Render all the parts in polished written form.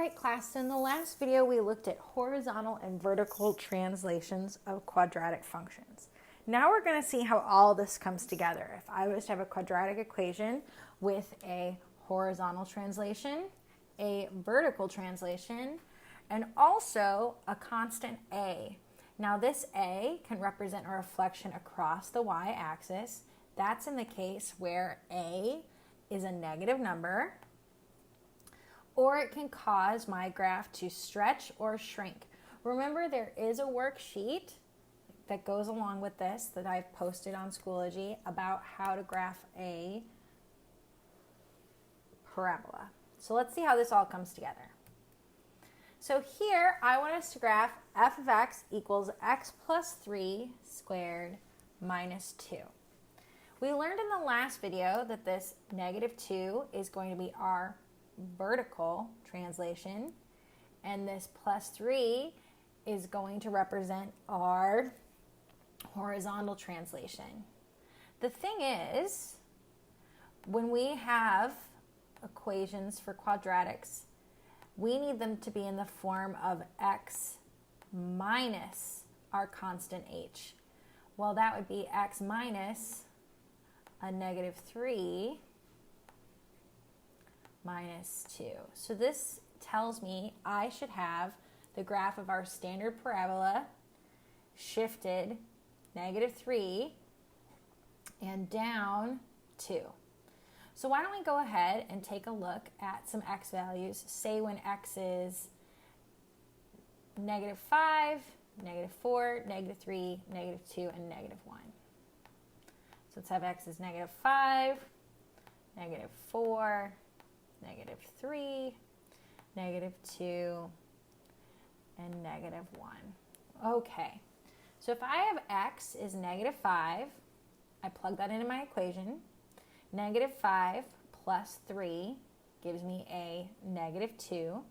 right, class, so in the last video we looked at horizontal and vertical translations of quadratic functions. Now we're going to see how all this comes together. If I was to have a quadratic equation with a horizontal translation, a vertical translation, and also a constant a. Now this a can represent a reflection across the y-axis. That's in the case where a is a negative number, or it can cause my graph to stretch or shrink. Remember, there is a worksheet that goes along with this that I've posted on Schoology about how to graph a parabola. So let's see how this all comes together. So here, I want us to graph f of x equals x plus 3 squared minus 2. We learned in the last video that this negative 2 is going to be our vertical translation, and this plus 3 is going to represent our horizontal translation. The thing is, when we have equations for quadratics, we need them to be in the form of x minus our constant h. Well, that would be x minus a negative 3 minus 2. So this tells me I should have the graph of our standard parabola shifted negative 3 and down 2. So why don't we go ahead and take a look at some x values, say when x is negative 5, negative 4, negative 3, negative 2, and negative 1. So let's have x is negative 5, negative 4, negative 3, negative 2, and negative 1. Okay, so if I have x is negative 5, I plug that into my equation. Negative 5 plus 3 gives me a negative 2.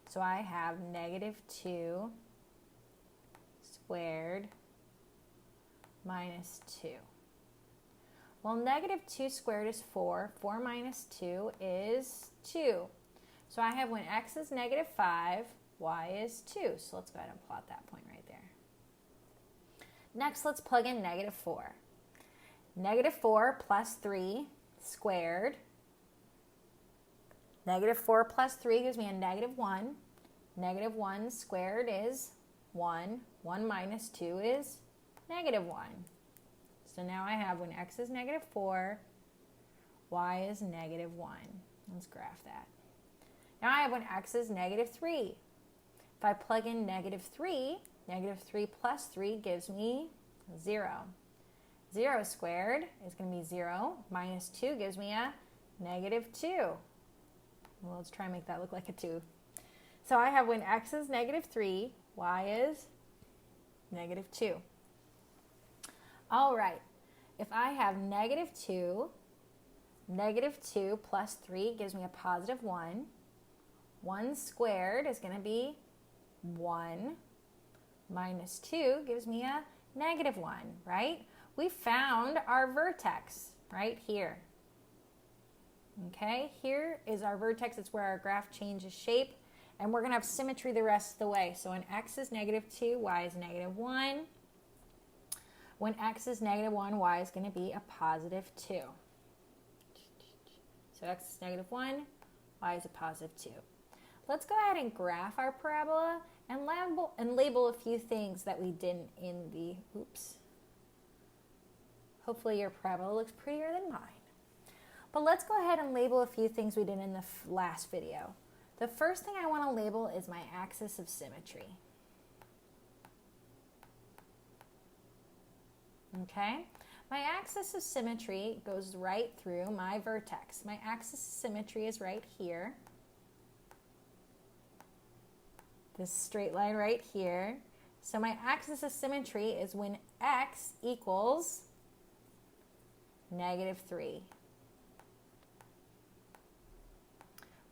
So I have negative 2 squared minus 2. Well, negative 2 squared is 4. 4 minus 2 is 2. So I have when x is negative 5, y is 2. So let's go ahead and plot that point right there. Next, let's plug in negative 4. Negative 4 plus 3 squared. Negative 4 plus 3 gives me a negative 1. Negative 1 squared is 1. 1 minus 2 is negative 1. So now I have when x is negative 4, y is negative 1. Let's graph that. Now I have when x is negative 3. If I plug in negative 3 plus 3 gives me 0. 0 squared is going to be 0. Minus 2 gives me a negative 2. Well, let's try and make that look like a 2. So I have when x is negative 3, y is negative 2. All right, if I have negative 2 plus 3 gives me a positive 1. 1 squared is going to be 1. Minus 2 gives me a negative 1, right? We found our vertex right here. Okay, here is our vertex. It's where our graph changes shape, and we're going to have symmetry the rest of the way. So when x is negative 2, y is negative 1. When x is negative 1, y is going to be a positive 2. So x is negative 1, y is a positive 2. Let's go ahead and graph our parabola and label a few things that we didn't in the, Hopefully your parabola looks prettier than mine. But let's go ahead and label a few things we did in the last video. The first thing I want to label is my axis of symmetry. Okay? My axis of symmetry goes right through my vertex. My axis of symmetry is right here. This straight line right here. So my axis of symmetry is when x equals negative 3.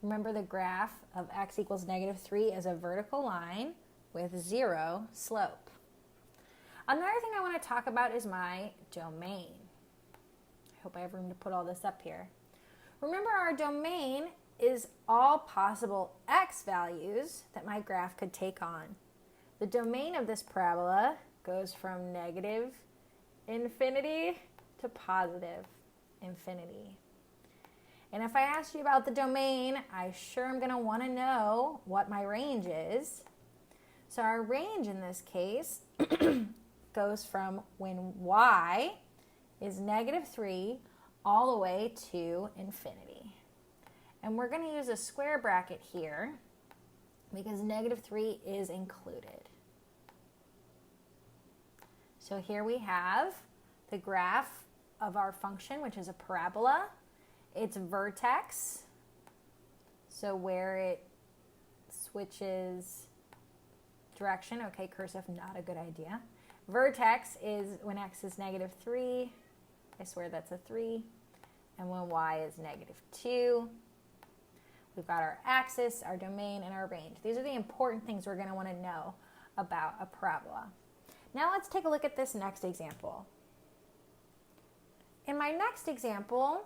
Remember, the graph of x equals negative 3 is a vertical line with 0 slope. Another thing I want to talk about is my domain. I hope I have room to put all this up here. Remember, our domain is all possible x values that my graph could take on. The domain of this parabola goes from negative infinity to positive infinity. And if I asked you about the domain, I sure am going to want to know what my range is. So our range in this case goes from when y is -3 all the way to infinity. And we're going to use a square bracket here because -3 is included. So here we have the graph of our function, which is a parabola. Its vertex, so where it switches direction. Okay, cursive, not a good idea. Vertex is when x is -3. I swear that's a 3. And when y is -2. We've got our axis, our domain, and our range. These are the important things we're going to want to know about a parabola. Now let's take a look at this next example. In my next example,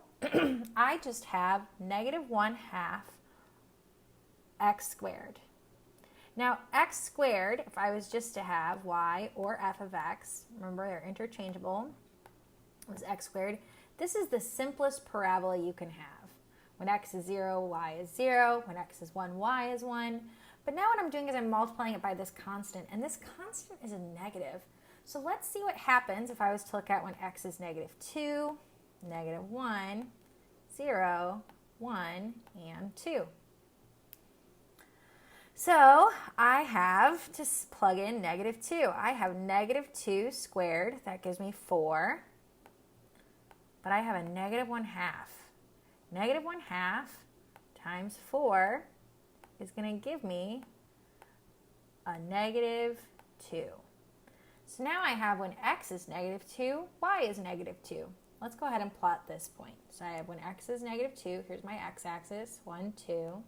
I just have -1/2 x squared. Now, x squared, if I was just to have y or f of x, remember they're interchangeable, was x squared. This is the simplest parabola you can have. When x is 0, y is 0. When x is 1, y is 1. But now what I'm doing is I'm multiplying it by this constant, and this constant is a negative. So let's see what happens if I was to look at when x is -2, -1, 0, 1, and 2. So I have to plug in -2. I have -2 squared. That gives me 4. But I have a -1/2. -1/2 times 4 is going to give me a -2. So now I have when x is -2, y is -2. Let's go ahead and plot this point. So I have when x is -2, here's my x-axis, 1, 2.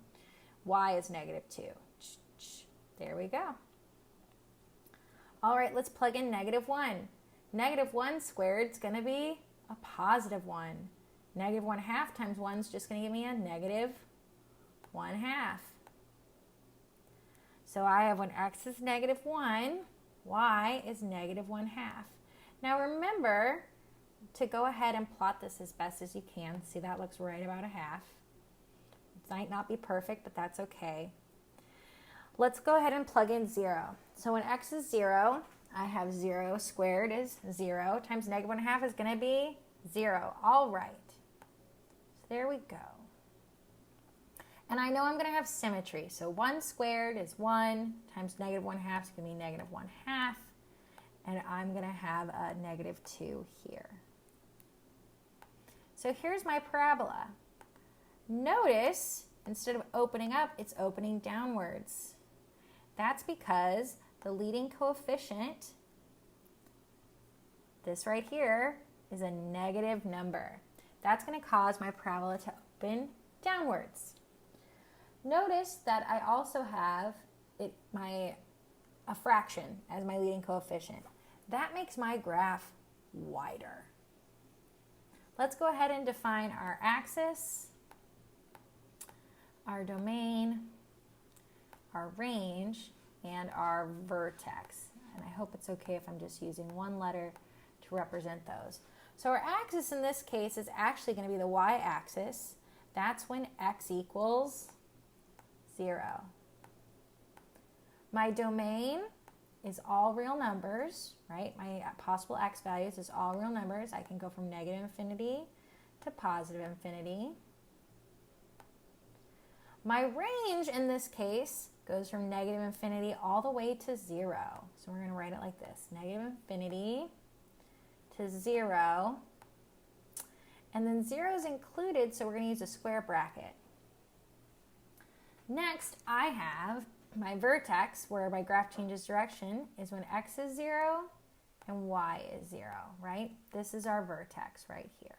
Y is -2. There we go. All right, let's plug in -1. -1 squared is going to be a +1. -1/2 times 1 is just going to give me a -1/2. So I have when x is -1, y is -1/2. Now remember to go ahead and plot this as best as you can. See, that looks right about a half. It might not be perfect, but that's okay. Let's go ahead and plug in 0. So when x is 0, I have 0 squared is 0 times -1/2 is going to be 0. All right. So there we go. And I know I'm going to have symmetry. So 1 squared is 1 times -1/2 is going to be -1/2. And I'm going to have a -2 here. So here's my parabola. Notice, instead of opening up, it's opening downwards. That's because the leading coefficient, this right here, is a negative number. That's going to cause my parabola to open downwards. Notice that I also have a fraction as my leading coefficient. That makes my graph wider. Let's go ahead and define our axis, our domain, our range, and our vertex. And I hope it's okay if I'm just using one letter to represent those. So our axis in this case is actually going to be the y-axis. That's when x equals 0. My domain is all real numbers, right? My possible x values is all real numbers. I can go from -infinity to +infinity. My range in this case goes from -infinity all the way to 0. So we're going to write it like this: -infinity to 0. And then 0 is included, so we're going to use a square bracket. Next, I have my vertex, where my graph changes direction, is when x is 0 and y is 0, right? This is our vertex right here.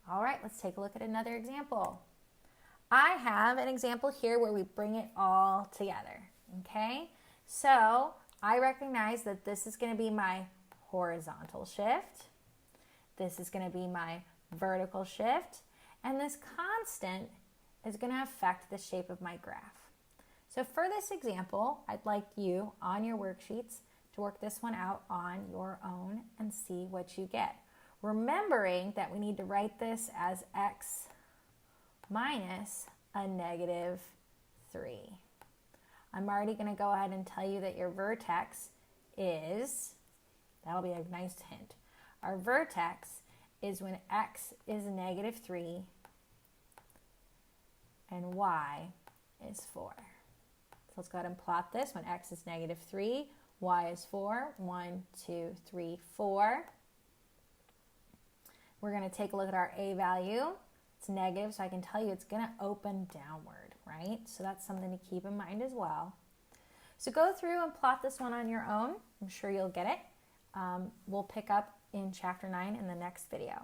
All right, let's take a look at another example. I have an example here where we bring it all together, okay? So I recognize that this is going to be my horizontal shift. This is going to be my vertical shift. And this constant is going to affect the shape of my graph. So for this example, I'd like you on your worksheets to work this one out on your own and see what you get. Remembering that we need to write this as x minus a negative 3. I'm already going to go ahead and tell you that your vertex is, that'll be a nice hint. Our vertex is when x is negative 3 and y is 4. So let's go ahead and plot this. When x is negative 3, y is 4. 1, 2, 3, 4. We're going to take a look at our a value. It's negative, so I can tell you it's going to open downward, right? So that's something to keep in mind as well. So go through and plot this one on your own. I'm sure you'll get it. We'll pick up in Chapter 9 in the next video.